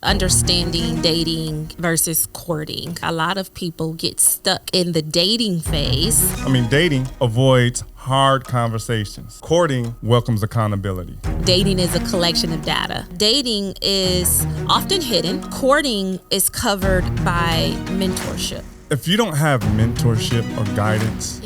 Understanding dating versus courting. A lot of people get stuck in the dating phase. Dating avoids hard conversations. Courting welcomes accountability. Dating is a collection of data. Dating is often hidden. Courting is covered by mentorship. If you don't have mentorship or guidance,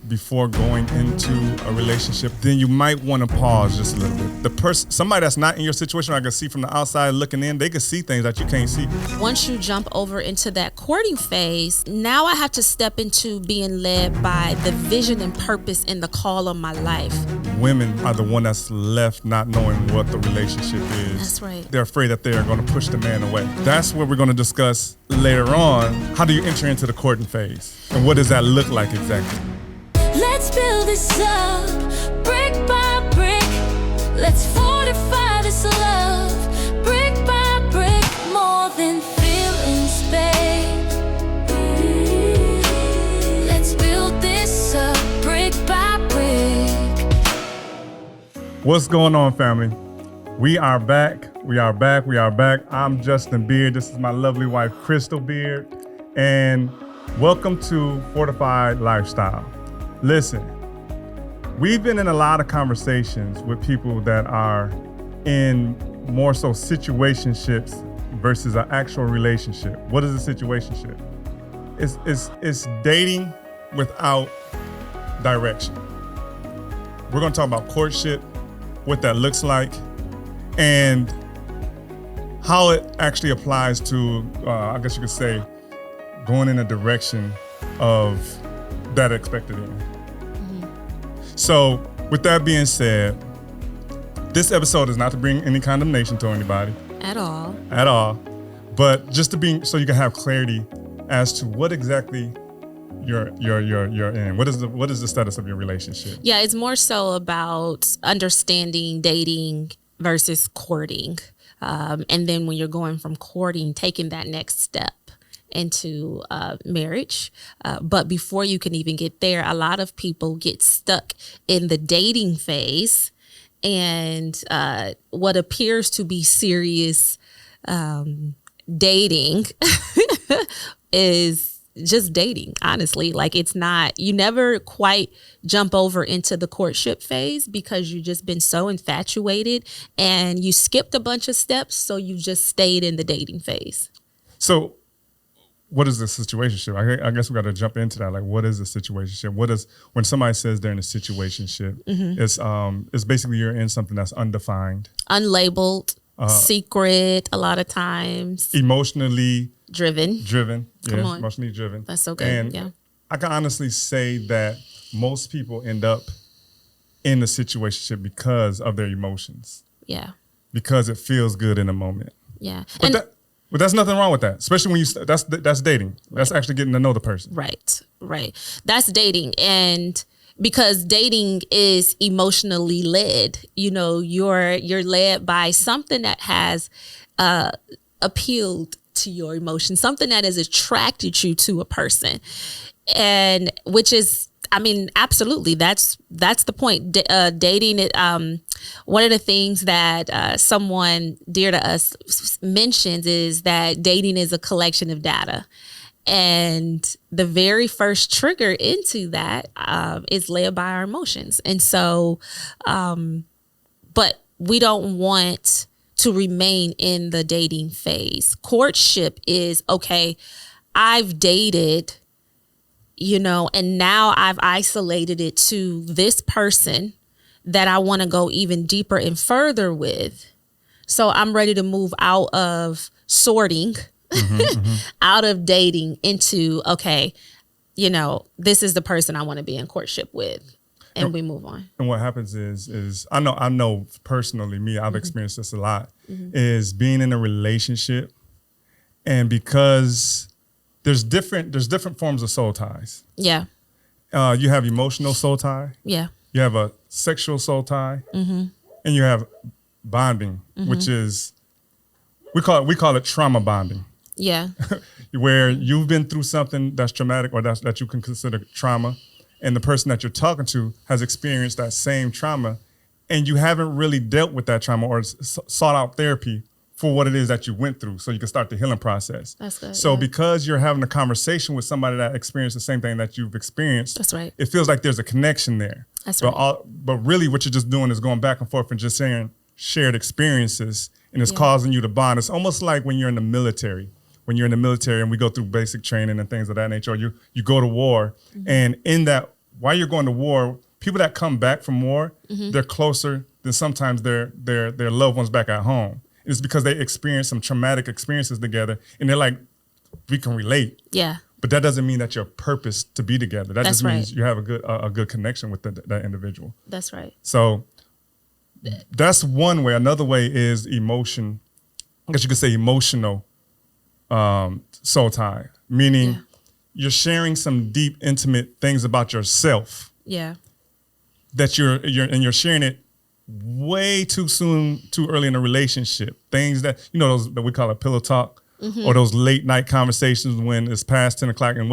before going into a relationship, then you might want to pause just a little bit. Somebody that's not in your situation, I can see from the outside looking in, they can see things that you can't see. Once you jump over into that courting phase, now I have to step into being led by the vision and purpose and the call of my life. Women are the one that's left not knowing what the relationship is. That's right. They're afraid that they are going to push the man away. That's what we're going to discuss later on. How do you enter into the courting phase? And what does that look like exactly? Let's build this up, brick by brick. Let's fortify this love, brick by brick. More than feelings, babe. Let's build this up, brick by brick. What's going on, family? We are back. I'm Justin Beard. This is my lovely wife, Crystal Beard. And welcome to Fortified Lifestyle. Listen, we've been in a lot of conversations with people that are in more so situationships versus an actual relationship. What is a situationship? It's dating without direction. We're going to talk about courtship, what that looks like, and how it actually applies to, I guess you could say, going in a direction of that expected end. So with that being said, this episode is not to bring any condemnation to anybody. At all. But just to be, so you can have clarity as to what exactly you're in. What is the status of your relationship? Yeah, it's more so about understanding dating versus courting. And then when you're going from courting, taking that next step into marriage. But before you can even get there, a lot of people get stuck in the dating phase, and what appears to be serious dating is just dating, honestly. Like, it's not, you never quite jump over into the courtship phase because you've just been so infatuated and you skipped a bunch of steps, so you just stayed in the dating phase. So what is the situationship? I guess we got to jump into that. Like, what is a situationship? When somebody says they're in a situationship, it's basically you're in something that's undefined, unlabeled, secret. A lot of times, emotionally driven. Yeah, emotionally driven. That's so good. And I can honestly say that most people end up in a situationship because of their emotions. Yeah. Because it feels good in the moment. Yeah. But there's nothing wrong with that, especially when that's dating. That's actually getting to know the person. Right. That's dating. And because dating is emotionally led, you're led by something that has appealed to your emotions, something that has attracted you to a person. And which is, absolutely, that's the point. Dating, one of the things that someone dear to us mentions is that dating is a collection of data. And the very first trigger into that is led by our emotions. And so, but we don't want to remain in the dating phase. Courtship is, okay, I've dated, and now I've isolated it to this person that I want to go even deeper and further with. So I'm ready to move out of sorting, out of dating into, okay, this is the person I want to be in courtship with. And we move on. And what happens is I know personally, me, I've experienced this a lot, is being in a relationship, and because there's different forms of soul ties. Yeah. You have emotional soul tie. Yeah. You have a sexual soul tie. And you have bonding, which is, we call it trauma bonding. Yeah. Where you've been through something that's traumatic or that you can consider trauma, and the person that you're talking to has experienced that same trauma, and you haven't really dealt with that trauma or sought out therapy for what it is that you went through, so you can start the healing process. That's good. So yeah. because you're having a conversation with somebody that experienced the same thing that you've experienced, That's right. it feels like there's a connection there. That's but right. But really what you're just doing is going back and forth and just sharing shared experiences, and it's Yeah. causing you to bond. It's almost like when you're in the military. When you're in the military and we go through basic training and things of that nature, or you go to war, and in that, while you're going to war, people that come back from war, they're closer than sometimes their loved ones back at home. It's because they experienced some traumatic experiences together, and they're like, we can relate. Yeah. But that doesn't mean that you're purposed to be together. That That's just means right. you have a good connection with that individual. That's right. So that's one way. Another way is emotion. I guess you could say emotional soul tie, meaning you're sharing some deep, intimate things about yourself Yeah. that you're sharing it way too soon, too early in a relationship. Things that, those that we call a pillow talk, or those late night conversations when it's past 10 o'clock and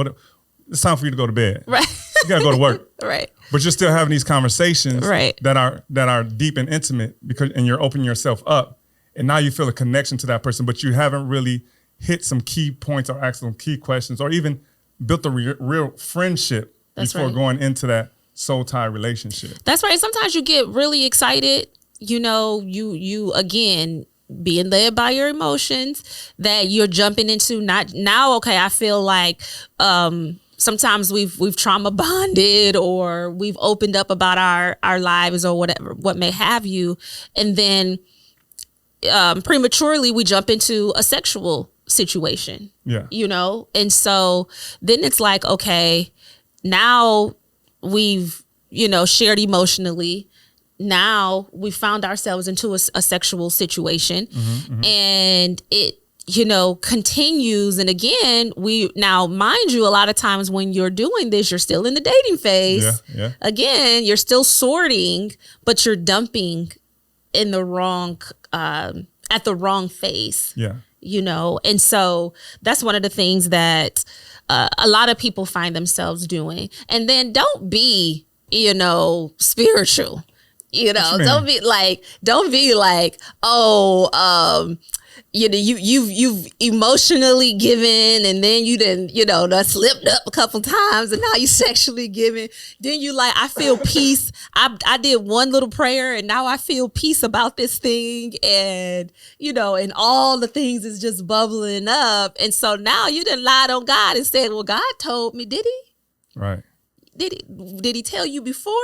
it's time for you to go to bed. Right. You gotta go to work. Right. But you're still having these conversations Right. that are deep and intimate, and you're opening yourself up, and now you feel a connection to that person, but you haven't really hit some key points or asked some key questions or even built a real friendship before right. going into that soul tie relationship. That's right. Sometimes you get really excited, you again being led by your emotions that you're jumping into not now. Okay, I feel like sometimes we've trauma bonded or we've opened up about our lives or whatever, what may have you. And then prematurely we jump into a sexual situation. Yeah. And so then it's like, okay, now we've, shared emotionally. Now we found ourselves into a sexual situation, and it, continues. And again, now, mind you, a lot of times when you're doing this, you're still in the dating phase. Yeah. Again, you're still sorting, but you're dumping in the wrong, at the wrong phase. Yeah. And so that's one of the things that a lot of people find themselves doing. And then don't be, spiritual. Don't be like, oh, you've emotionally given, and then you done, done slipped up a couple times, and now you sexually giving. Then you like, I feel peace. I did one little prayer, and now I feel peace about this thing, and and all the things is just bubbling up, and so now you done lied on God and said, well, God told me. Did he? Right. Did he tell you before?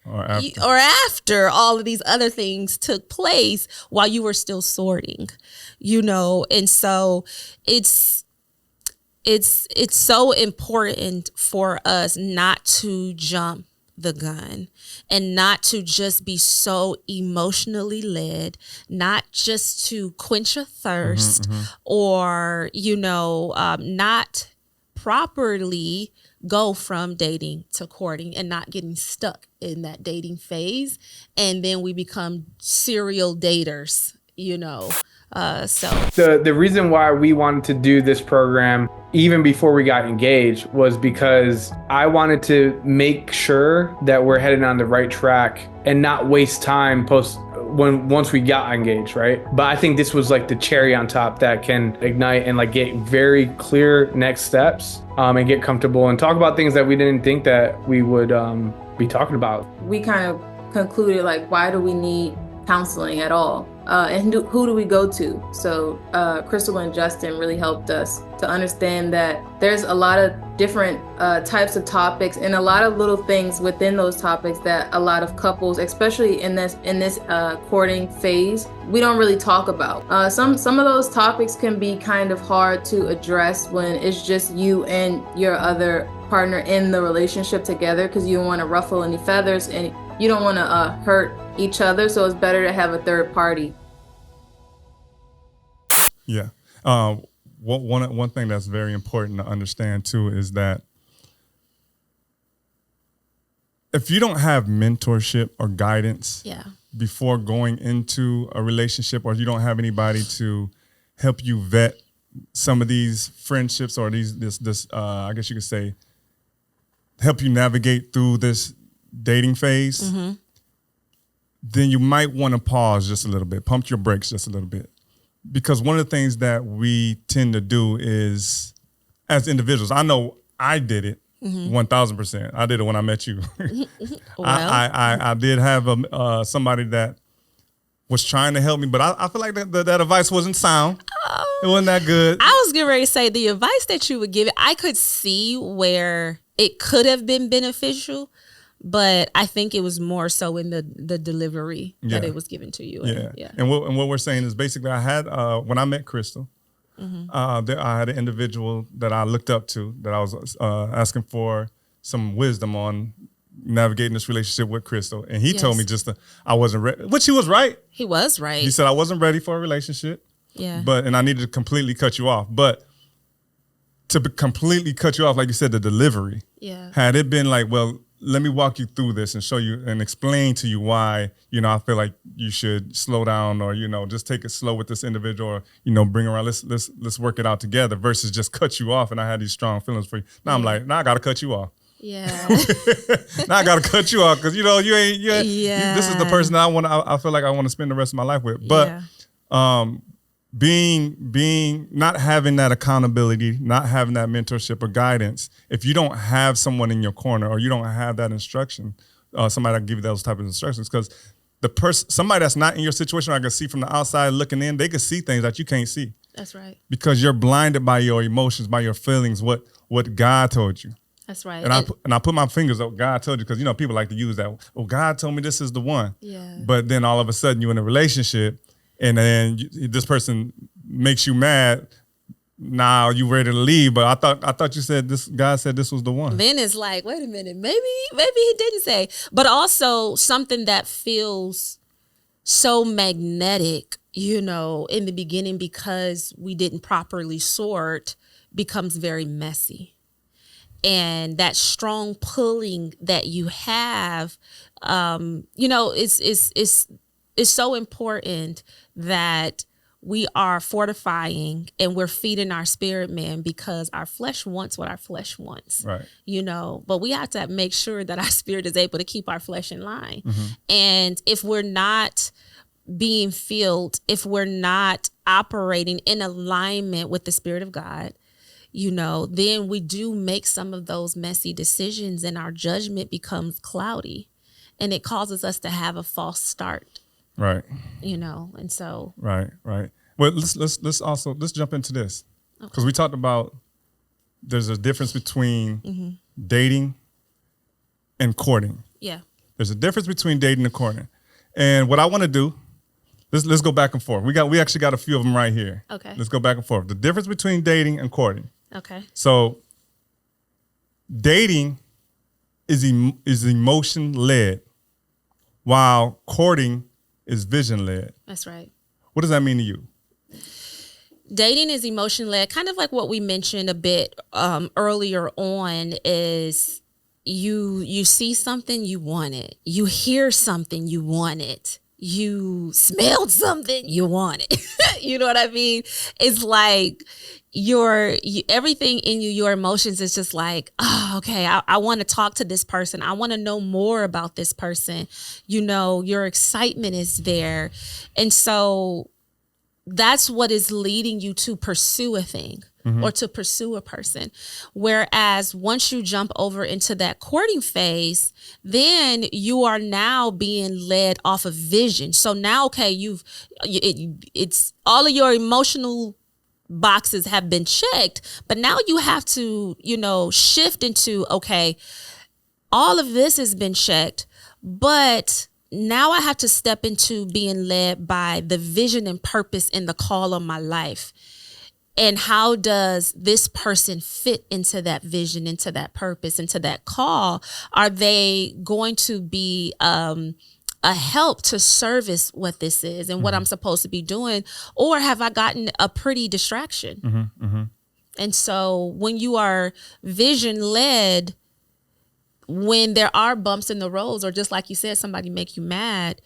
Or after all of these other things took place while you were still sorting, and so it's so important for us not to jump the gun and not to just be so emotionally led, not just to quench a thirst or, not properly go from dating to courting and not getting stuck in that dating phase. And then we become serial daters, so. The reason why we wanted to do this program even before we got engaged was because I wanted to make sure that we're headed on the right track and not waste time once we got engaged, right? But I think this was like the cherry on top that can ignite and like get very clear next steps and get comfortable and talk about things that we didn't think that we would be talking about. We kind of concluded like, why do we need counseling at all? And who do we go to? So Crystal and Justin really helped us to understand that there's a lot of different types of topics and a lot of little things within those topics that a lot of couples, especially in this courting phase, we don't really talk about. Some of those topics can be kind of hard to address when it's just you and your other partner in the relationship together, because you don't want to ruffle any feathers and you don't want to hurt each other, so it's better to have a third party. Yeah. One thing that's very important to understand too is that if you don't have mentorship or guidance before going into a relationship, or you don't have anybody to help you vet some of these friendships or this I guess you could say help you navigate through this dating phase, then you might want to pause just a little bit, pump your brakes just a little bit, because one of the things that we tend to do is, as individuals, I know I did it 1,000%. I did it when I met you. I did have somebody that was trying to help me, but I feel like that advice wasn't sound. It wasn't that good. I was getting ready to say the advice that you would give it, I could see where it could have been beneficial, but I think it was more so in the delivery that it was given to you. And what we're saying is basically I had, when I met Crystal, I had an individual that I looked up to that I was asking for some wisdom on navigating this relationship with Crystal. And he told me I wasn't ready, which he was right. He was right. He said I wasn't ready for a relationship. Yeah. And I needed to completely cut you off. But to completely cut you off, like you said, the delivery. Yeah. Had it been like, well, let me walk you through this and show you and explain to you why, I feel like you should slow down or, just take it slow with this individual or, bring around, let's work it out together versus just cut you off. And I had these strong feelings for you. Now I'm like, now I got to cut you off. Yeah. Now I got to cut you off because, you ain't, this is the person that I feel like I want to spend the rest of my life with. But, being not having that accountability, not having that mentorship or guidance, if you don't have someone in your corner or you don't have that instruction, somebody that give you those type of instructions, because somebody that's not in your situation, I can see from the outside looking in, they can see things that you can't see. That's right. Because you're blinded by your emotions, by your feelings, what God told you. That's right. And I put my fingers up, God told you, because people like to use that. Oh, God told me this is the one. Yeah. But then all of a sudden you're in a relationship. And then this person makes you mad. Now you ready to leave, but I thought you said this. God said this was the one. Then it's like, wait a minute, maybe he didn't say. But also something that feels so magnetic, in the beginning because we didn't properly sort, becomes very messy. And that strong pulling that you have, is so important that we are fortifying and we're feeding our spirit man because our flesh wants what our flesh wants. Right. But we have to make sure that our spirit is able to keep our flesh in line. And if we're not being filled, if we're not operating in alignment with the Spirit of God, then we do make some of those messy decisions and our judgment becomes cloudy and it causes us to have a false start. Right. And so. Right. Well, let's jump into this because we talked about there's a difference between dating and courting. Yeah. There's a difference between dating and courting, and what I want to do, let's go back and forth. We actually got a few of them right here. Okay. Let's go back and forth. The difference between dating and courting. Okay. So, dating is emotion led, while courting is vision led. That's right. What does that mean to you? Dating is emotion led, kind of like what we mentioned a bit earlier on. Is you see something, you want it. You hear something, you want it. You smelled something, you want it. You know what I mean? It's like everything in you, your emotions is just like, oh, okay, I want to talk to this person. I want to know more about this person. Your excitement is there. And so that's what is leading you to pursue a thing or to pursue a person. Whereas once you jump over into that courting phase, then you are now being led off of vision. So now, okay, it's all of your emotional boxes have been checked, but now you have to, shift into, okay, all of this has been checked, but now I have to step into being led by the vision and purpose and the call of my life. And how does this person fit into that vision, into that purpose, into that call? Are they going to be a help to service what this is and what I'm supposed to be doing? Or have I gotten a pretty distraction? And so when you are vision led, when there are bumps in the roads, or just like you said, somebody make you mad,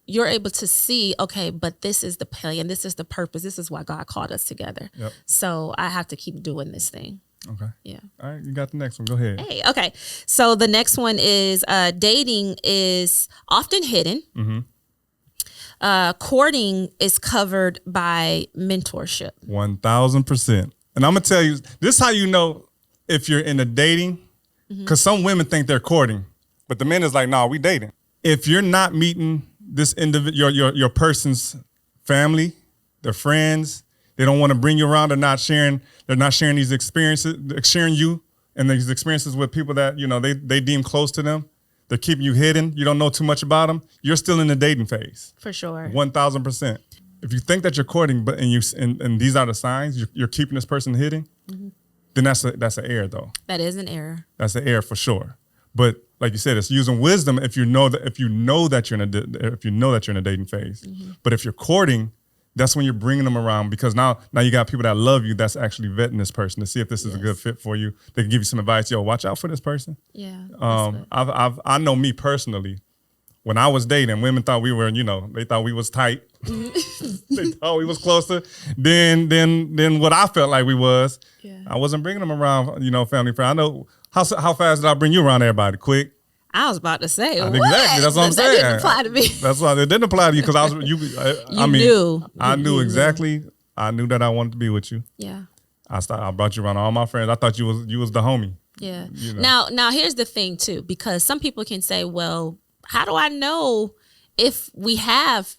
you're able to see, okay, but this is the plan, this is the purpose, this is why God called us together. Yep. So I have to keep doing this thing. Okay. Yeah. All right, you got the next one. Go ahead. Hey, okay. So the next one is dating is often hidden. Courting is covered by mentorship. 1,000%. And I'm gonna tell you, this is how you know if you're in a dating, because some women think they're courting, but the men is like, nah, we dating. If you're not meeting this individual, your person's family, their friends, they don't want to bring you around. They're not sharing these experiences, sharing you and these experiences with people that, you know, they deem close to them. They're keeping you hidden. You don't know too much about them. You're still in the dating phase. For sure. 1,000%. If you think that you're courting, but and these are the signs, you're keeping this person hidden, then that's an error though. That is an error. That's an error for sure. But like you said, it's using wisdom if you know that you're in a dating phase. But if you're courting, that's when you're bringing them around, because now you got people that love you that's actually vetting this person to see if this is a good fit for you. They can give you some advice. Yo, watch out for this person. Yeah. I know me personally. When I was dating, women thought we were, they thought we was tight. They thought we was closer than what I felt like we was. Yeah. I wasn't bringing them around, family friend. I know how fast did I bring you around everybody? Quick. I was about to say, exactly. That's what I'm saying. That didn't apply to me. That's why it didn't apply to you, because I knew exactly. I knew that I wanted to be with you. Yeah. I brought you around all my friends. I thought you was the homie. Yeah. Now here's the thing too, because some people can say, well, how do I know if we have,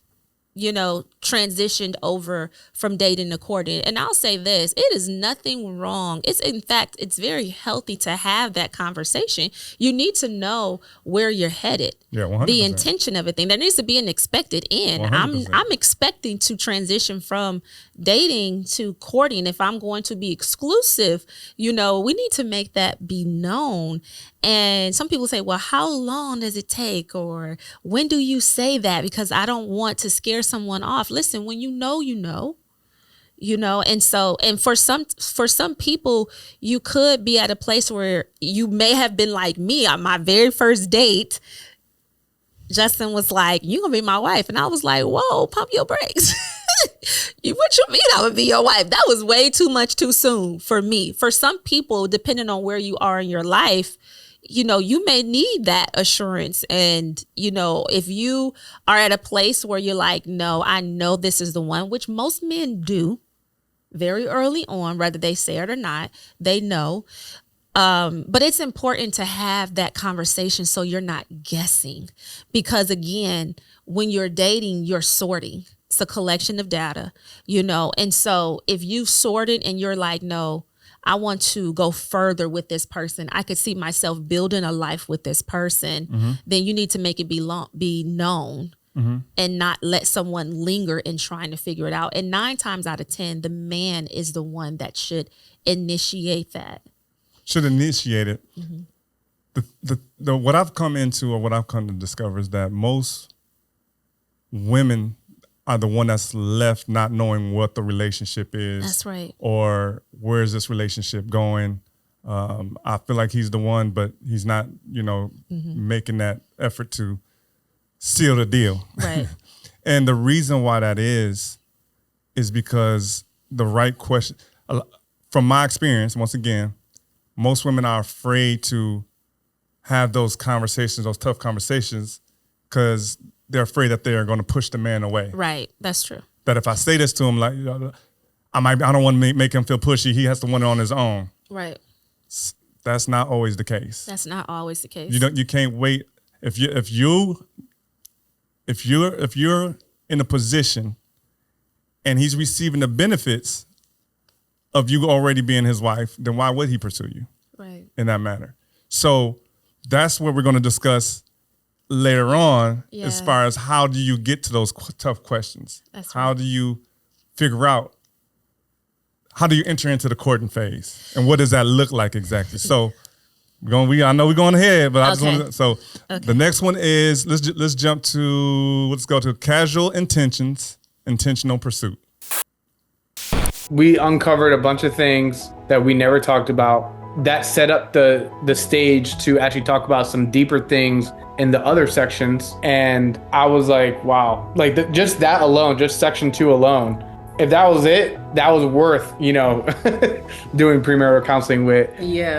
transitioned over from dating to courting? And I'll say this, it is nothing wrong. It's very healthy to have that conversation. You need to know where you're headed. Yeah, 100%. The intention of a thing. There needs to be an expected end. 100%. I'm expecting to transition from dating to courting. If I'm going to be exclusive, we need to make that be known. And some people say, well, how long does it take? Or when do you say that? Because I don't want to scare someone off. Listen, when you know, and for some people, you could be at a place where you may have been like me on my very first date. Justin was like, you gonna be my wife. And I was like, whoa, pump your brakes. What you mean I would be your wife? That was way too much too soon for me. For some people, depending on where you are in your life, you may need that assurance. And, if you are at a place where you're like, no, I know this is the one, which most men do very early on, whether they say it or not, they know. But it's important to have that conversation so you're not guessing. Because again, when you're dating, you're sorting. It's a collection of data, And so if you've sorted and you're like, no, I want to go further with this person, I could see myself building a life with this person, then you need to make it be known and not let someone linger in trying to figure it out. And 9 times out of 10, the man is the one that should initiate that. Should initiate it. The what I've come into, or what I've come to discover, is that most women are the one that's left not knowing what the relationship is. That's right. Or where is this relationship going? I feel like he's the one, but he's not, making that effort to seal the deal. Right. And the reason why that is because the right question, from my experience, once again, most women are afraid to have those conversations, those tough conversations, because they're afraid that they are going to push the man away. Right. That's true. That if I say this to him, like, I don't want to make him feel pushy. He has to want it on his own. Right. That's not always the case. That's not always the case. You can't wait. If you're in a position and he's receiving the benefits of you already being his wife, then why would he pursue you? Right. In that manner. So that's what we're going to discuss later on, as far as how do you get to those tough questions? That's right. How do you figure out, how do you enter into the courting phase, and what does that look like exactly? So I know we're going ahead, but I just want to. The next one is let's go to casual intentions, intentional pursuit. We uncovered a bunch of things that we never talked about that set up the stage to actually talk about some deeper things in the other sections. And I was like, wow, like just that alone, just section 2 alone, if that was it, that was worth, doing premarital counseling with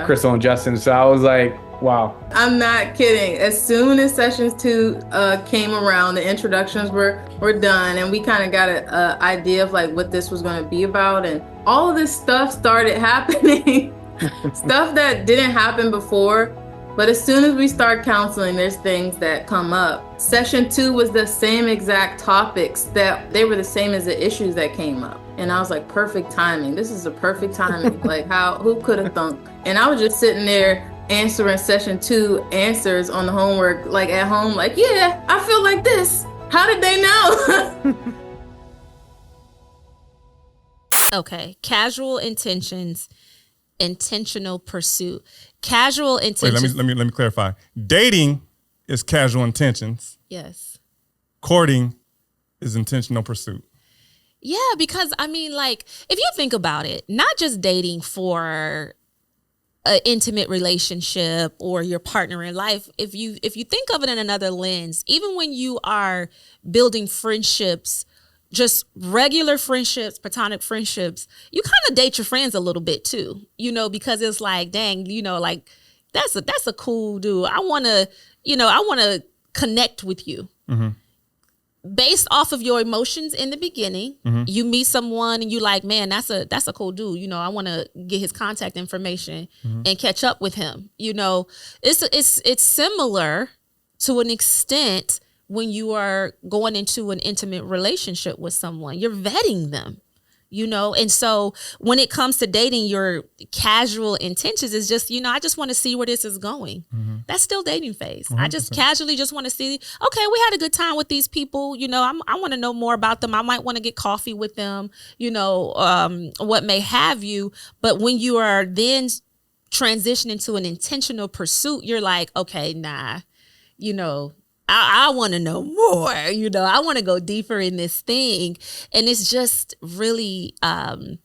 Crystal and Justin. So I was like, Wow. I'm not kidding. As soon as sessions 2 came around, the introductions were done, and we kind of got an idea of like what this was going to be about, and all of this stuff started happening. Stuff that didn't happen before. But as soon as we start counseling, there's things that come up. Session 2 was the same exact topics, that they were the same as the issues that came up. And I was like, perfect timing. This is the perfect timing. Like, who could have thunk? And I was just sitting there answering session 2 answers on the homework, like at home, like, yeah, I feel like this. How did they know? Okay. Casual intentions, intentional pursuit. Casual intentions. Wait, let me clarify. Dating is casual intentions. Yes. Courting is intentional pursuit. Yeah, because I mean, like, if you think about it, not just dating for an intimate relationship or your partner in life, if you think of it in another lens, even when you are building friendships, just regular friendships, platonic friendships, you kind of date your friends a little bit too, because it's like, dang, like that's a cool dude. I want to connect with you. Mm-hmm. Based off of your emotions in the beginning, mm-hmm. you meet someone and you like, man, that's a cool dude. I want to get his contact information mm-hmm. and catch up with him. It's similar to an extent when you are going into an intimate relationship with someone. You're vetting them, and so when it comes to dating, your casual intentions is just, I just want to see where this is going. Mm-hmm. That's still dating phase. 100%. I just casually just want to see, okay, we had a good time with these people. I want to know more about them. I might want to get coffee with them, what may have you. But when you are then transitioning to an intentional pursuit, you're like, okay, nah, I want to know more, I want to go deeper in this thing. And it's just really having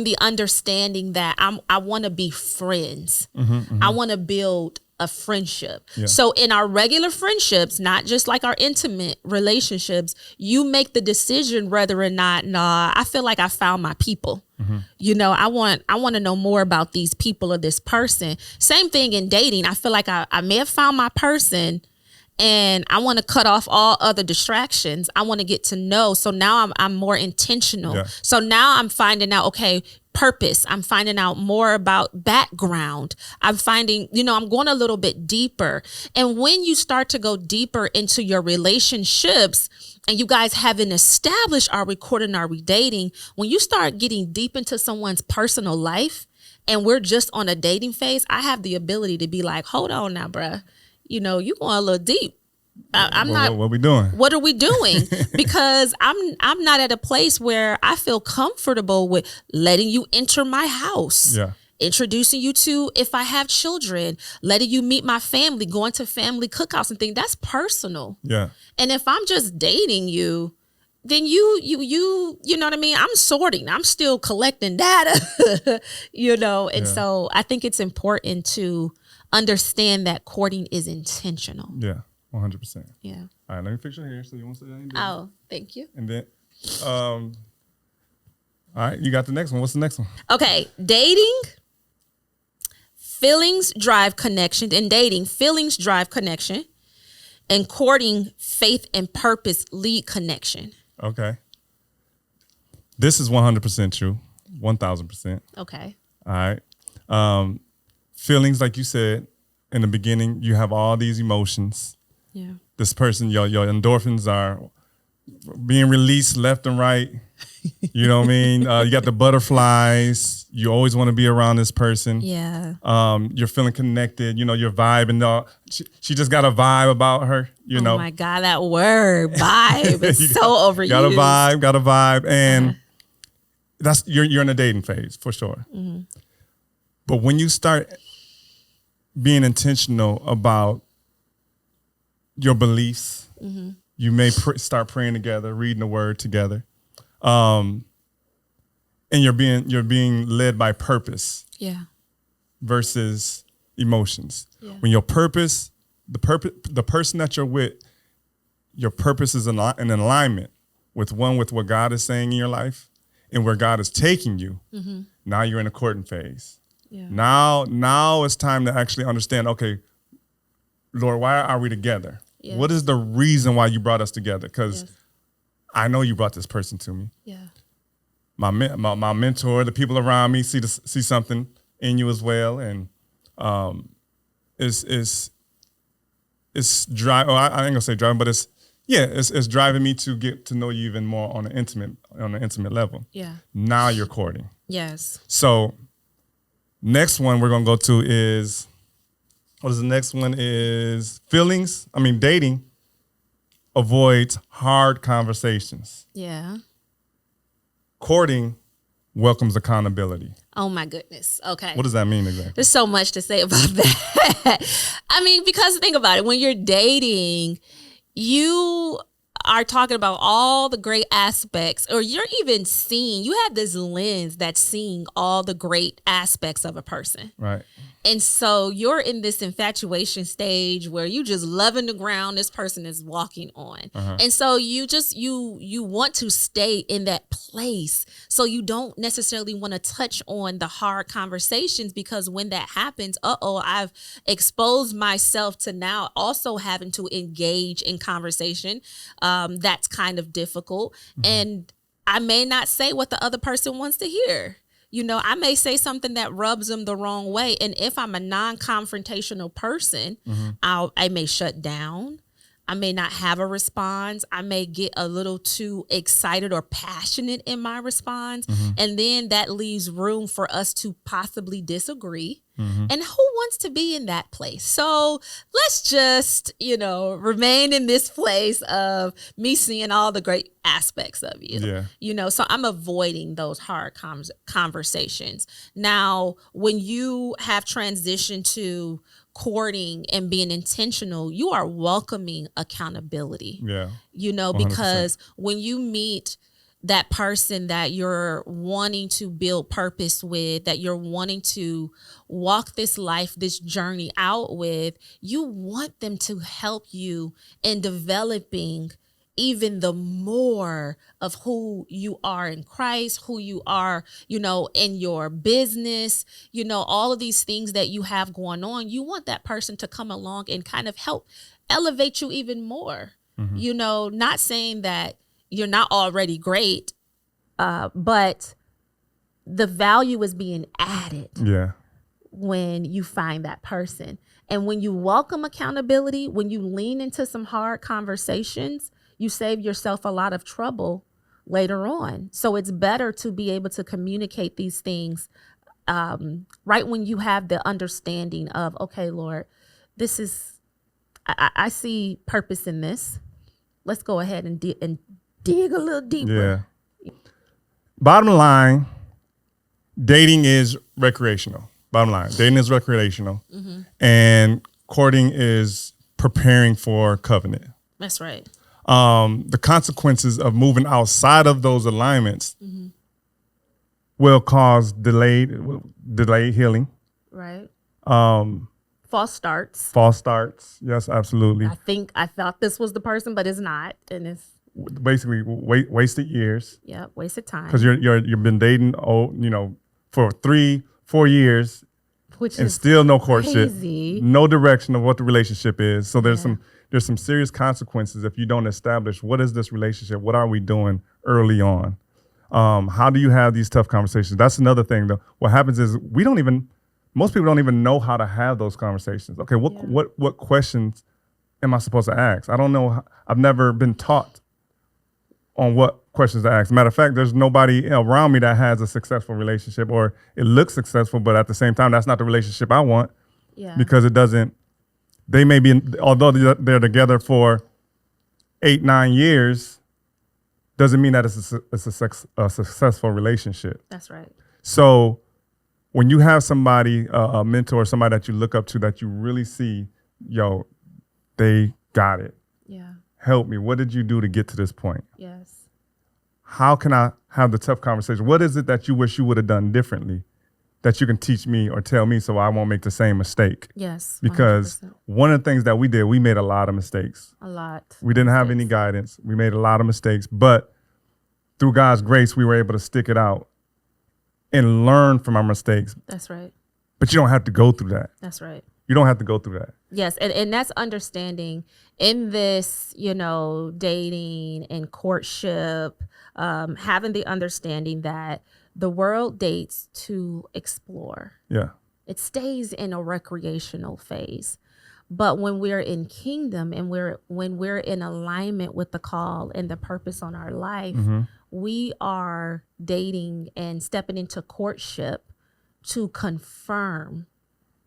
the understanding that I want to be friends. Mm-hmm, mm-hmm. I want to build a friendship. Yeah. So in our regular friendships, not just like our intimate relationships, you make the decision whether or not, I feel like I found my people. Mm-hmm. I want to know more about these people or this person. Same thing in dating. I feel like I may have found my person and I want to cut off all other distractions. I want to get to know. So now I'm more intentional. Yeah. So now I'm finding out, okay, purpose. I'm finding out more about background. I'm finding, I'm going a little bit deeper. And when you start to go deeper into your relationships and you guys haven't established, are we courting, are we dating? When you start getting deep into someone's personal life and we're just on a dating phase, I have the ability to be like, hold on now, bruh. You going a little deep. I'm not. What we doing? What are we doing? Because I'm not at a place where I feel comfortable with letting you enter my house. Yeah. Introducing you to, if I have children, letting you meet my family, going to family cookouts and things. That's personal. Yeah. And if I'm just dating you, then you know what I mean? I'm sorting. I'm still collecting data, And so I think it's important to understand that courting is intentional. Yeah, 100%. Yeah. All right, let me fix your hair. So you want to say anything? Oh, thank you. And then, all right, you got the next one. What's the next one? Okay, dating. Feelings drive connection. In dating, feelings drive connection. And courting, faith and purpose lead connection. Okay. This is 100% true. 1,000%. Okay. All right. Feelings, like you said in the beginning, you have all these emotions. Yeah. This person, your endorphins are being released left and right. You know what I mean? You got the butterflies. You always want to be around this person. Yeah. You're feeling connected. Your vibe, and she just got a vibe about her. Oh my God, that word vibe is so overused. Got a vibe, and that's you're in a dating phase for sure. Mm-hmm. But when you start being intentional about your beliefs, mm-hmm. you may start praying together, reading the word together. And you're being led by purpose. Yeah. Versus emotions. Yeah. When your purpose, the person that you're with, your purpose is in alignment with what God is saying in your life and where God is taking you. Mm-hmm. Now you're in a courting phase. Yeah. Now it's time to actually understand, okay, Lord, why are we together? Yes. What is the reason why you brought us together? Because Yes. I know you brought this person to me. Yeah. My mentor, the people around me see something in you as well, and it's drive. Oh, I ain't gonna say driving, but it's driving me to get to know you even more on an intimate level. Yeah. Now you're courting. Yes. So next one we're gonna go to is, what is the next one? Is dating avoids hard conversations. Yeah. Courting welcomes accountability. Oh my goodness. Okay. What does that mean exactly? There's so much to say about that. I mean, because think about it. When you're dating, you are talking about all the great aspects, or you're even seeing, you have this lens that's seeing all the great aspects of a person. Right. And so you're in this infatuation stage where you just loving the ground this person is walking on. And so you just, you want to stay in that place. So you don't necessarily want to touch on the hard conversations, because when that happens, I've exposed myself to now also having to engage in conversation. That's kind of difficult. And I may not say what the other person wants to hear. You know, I may say something that rubs them the wrong way. And if I'm a non-confrontational person, I may shut down. I may not have a response. I may get a little too excited or passionate in my response. And then that leaves room for us to possibly disagree. And who wants to be in that place? So let's just, remain in this place of me seeing all the great aspects of you. Yeah. So I'm avoiding those hard conversations. Now, when you have transitioned to courting and being intentional, you are welcoming accountability. Yeah. 100%. When you meet that person that you're wanting to build purpose with, that you're wanting to walk this life, this journey out with, you want them to help you in developing even the more of who you are in Christ, who you are, in your business, all of these things that you have going on. You want that person to come along and kind of help elevate you even more. Not saying that you're not already great, but the value is being added. Yeah. When you find that person. And when you welcome accountability, when you lean into some hard conversations, you save yourself a lot of trouble later on. So it's better to be able to communicate these things right when you have the understanding of, okay, Lord, this is, I see purpose in this. Let's go ahead and dig a little deeper. Yeah. Bottom line, dating is recreational. Bottom line, dating is recreational. And courting is preparing for covenant. That's right. The consequences of moving outside of those alignments will cause delayed healing. Right. False starts. Yes, absolutely. I thought this was the person, but it's not. And it's basically wasted years. Yeah, wasted time. Because you've been dating for 3-4 years, and still no courtship, no direction of what the relationship is. So there's some serious consequences if you don't establish what is this relationship, what are we doing early on. How do you have these tough conversations? That's another thing though. What happens is most people don't even know how to have those conversations. Okay, what questions am I supposed to ask? I don't know. I've never been taught on what questions to ask. Matter of fact, there's nobody around me that has a successful relationship, or it looks successful, but at the same time, that's not the relationship I want. Yeah. Because it doesn't, they may be, although they're together for 8-9 years, doesn't mean that it's a successful relationship. That's right. So when you have somebody, a mentor, somebody that you look up to, that you really see, they got it. Yeah. Help me. What did you do to get to this point? Yes. How can I have the tough conversation? What is it that you wish you would have done differently that you can teach me or tell me so I won't make the same mistake? Yes. 100%. Because one of the things that we did, we made a lot of mistakes. A lot. We didn't have any guidance. We made a lot of mistakes, but through God's grace, we were able to stick it out and learn from our mistakes. That's right. But you don't have to go through that. That's right. You don't have to go through that. Yes, and that's understanding in this, dating and courtship, having the understanding that the world dates to explore. Yeah. It stays in a recreational phase. But when we're in kingdom and when we're in alignment with the call and the purpose on our life, we are dating and stepping into courtship to confirm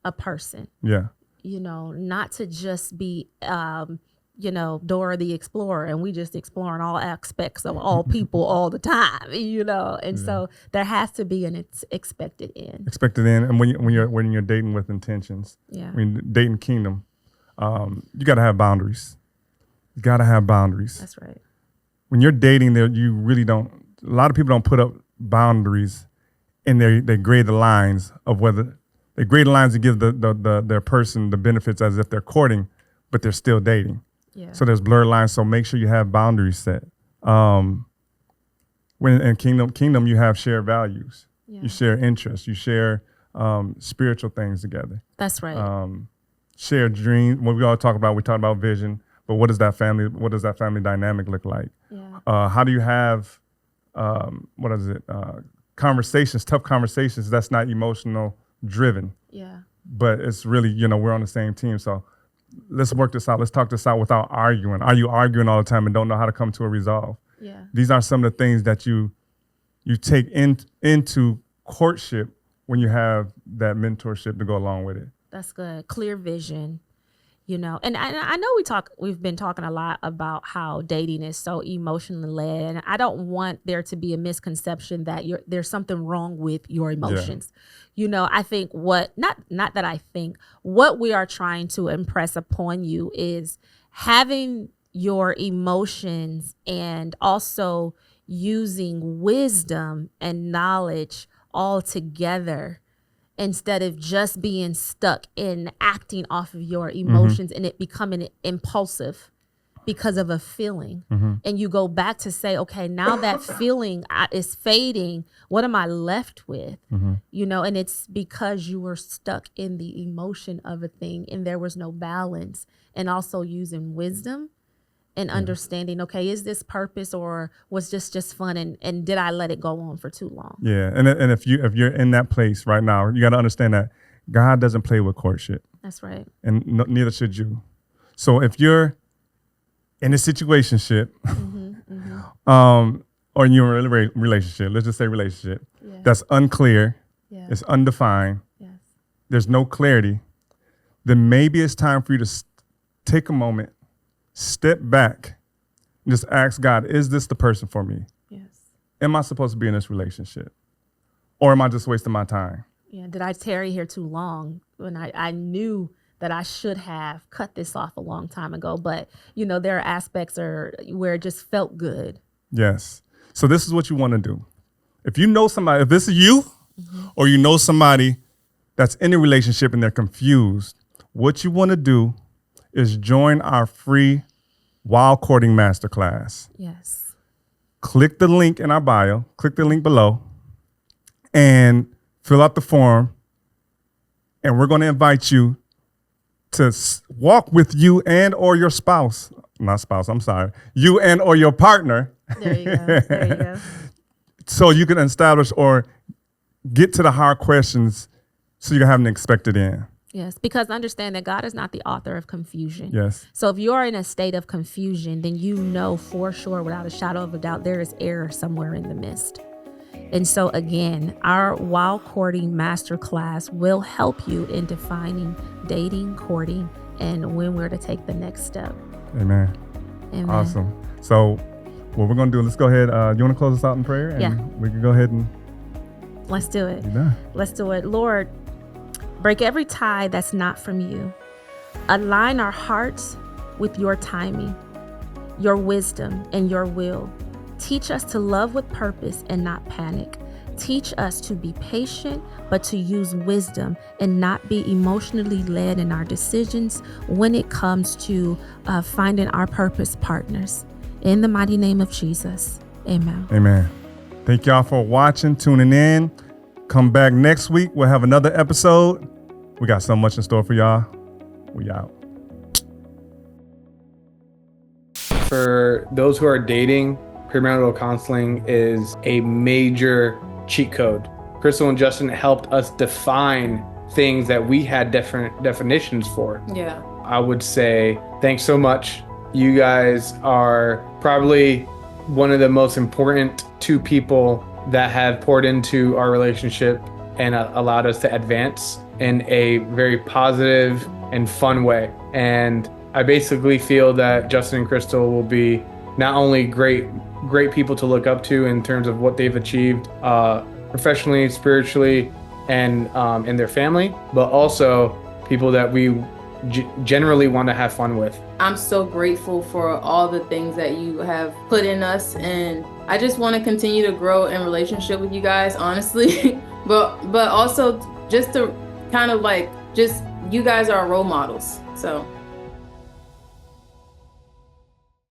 a person. Yeah. Not to just be, Dora the Explorer and we just exploring all aspects of all people all the time, And so there has to be an expected end. Expected end, and when you're dating with intentions, when you're dating kingdom, you got to have boundaries. You got to have boundaries. That's right. When you're dating, there you really don't. A lot of people don't put up boundaries, and they grade the lines of whether. They grade the lines and give their person the benefits as if they're courting, but they're still dating. Yeah. So there's blurred lines. So make sure you have boundaries set. When in kingdom, you have shared values. Yeah. You share interests. You share spiritual things together. That's right. Share dreams. What we talk about vision. But what does that family dynamic look like? Yeah. How do you have conversations, tough conversations that's not emotional driven? Yeah. But it's really, we're on the same team. So let's work this out. Let's talk this out without arguing. Are you arguing all the time and don't know how to come to a resolve? Yeah. These are some of the things that you take into courtship when you have that mentorship to go along with it. That's good. Clear vision. And I know we've been talking a lot about how dating is so emotionally led, and I don't want there to be a misconception that there's something wrong with your emotions. Yeah. I think what we are trying to impress upon you is having your emotions and also using wisdom and knowledge all together, instead of just being stuck in acting off of your emotions and it becoming impulsive because of a feeling. And you go back to say, okay, now that feeling is fading, what am I left with? And it's because you were stuck in the emotion of a thing and there was no balance. And also using wisdom and understanding, okay, is this purpose or was this just fun and did I let it go on for too long? Yeah, and if you're in that place right now, you got to understand that God doesn't play with courtship. That's right. And neither should you. So if you're in a situationship, or you're in a relationship, let's just say relationship, that's unclear, it's undefined, there's no clarity, then maybe it's time for you to take a moment, step back, and just ask God, is this the person for me? Yes. Am I supposed to be in this relationship? Or am I just wasting my time? Yeah. Did I tarry here too long when I knew that I should have cut this off a long time ago? But, there are aspects where it just felt good. Yes. So this is what you want to do. If you know somebody, if this is you, or you know somebody that's in a relationship and they're confused, what you want to do is join our free Wild Courting Masterclass. Yes. Click the link in our bio, click the link below, and fill out the form. And we're going to invite you to walk with you and or your spouse. Not spouse, I'm sorry. You and or your partner. There you go. There you go. So you can establish or get to the hard questions so you can have an expected end. Yes, because understand that God is not the author of confusion. Yes. So if you're in a state of confusion, then you know for sure, without a shadow of a doubt, there is error somewhere in the midst. And so again, our Wild Courting Masterclass will help you in defining dating, courting, and when we're to take the next step. Amen. Amen. Awesome. So what we're going to do, let's go ahead. You want to close us out in prayer? And yeah. We can go ahead and let's do it. be done. Let's do it. Lord, break every tie that's not from you. Align our hearts with your timing, your wisdom, and your will. Teach us to love with purpose and not panic. Teach us to be patient, but to use wisdom and not be emotionally led in our decisions when it comes to finding our purpose partners. In the mighty name of Jesus, amen. Amen. Thank y'all for watching, tuning in. Come back next week. We'll have another episode. We got so much in store for y'all. We out. For those who are dating, premarital counseling is a major cheat code. Crystal and Justin helped us define things that we had different definitions for. Yeah. I would say thanks so much. You guys are probably one of the most important two people that have poured into our relationship and allowed us to advance in a very positive and fun way. And I basically feel that Justin and Crystal will be not only great people to look up to in terms of what they've achieved professionally, spiritually, and in their family, but also people that we generally want to have fun with. I'm so grateful for all the things that you have put in us, and I just want to continue to grow in relationship with you guys, honestly. but also just to kind of like, just you guys are role models. So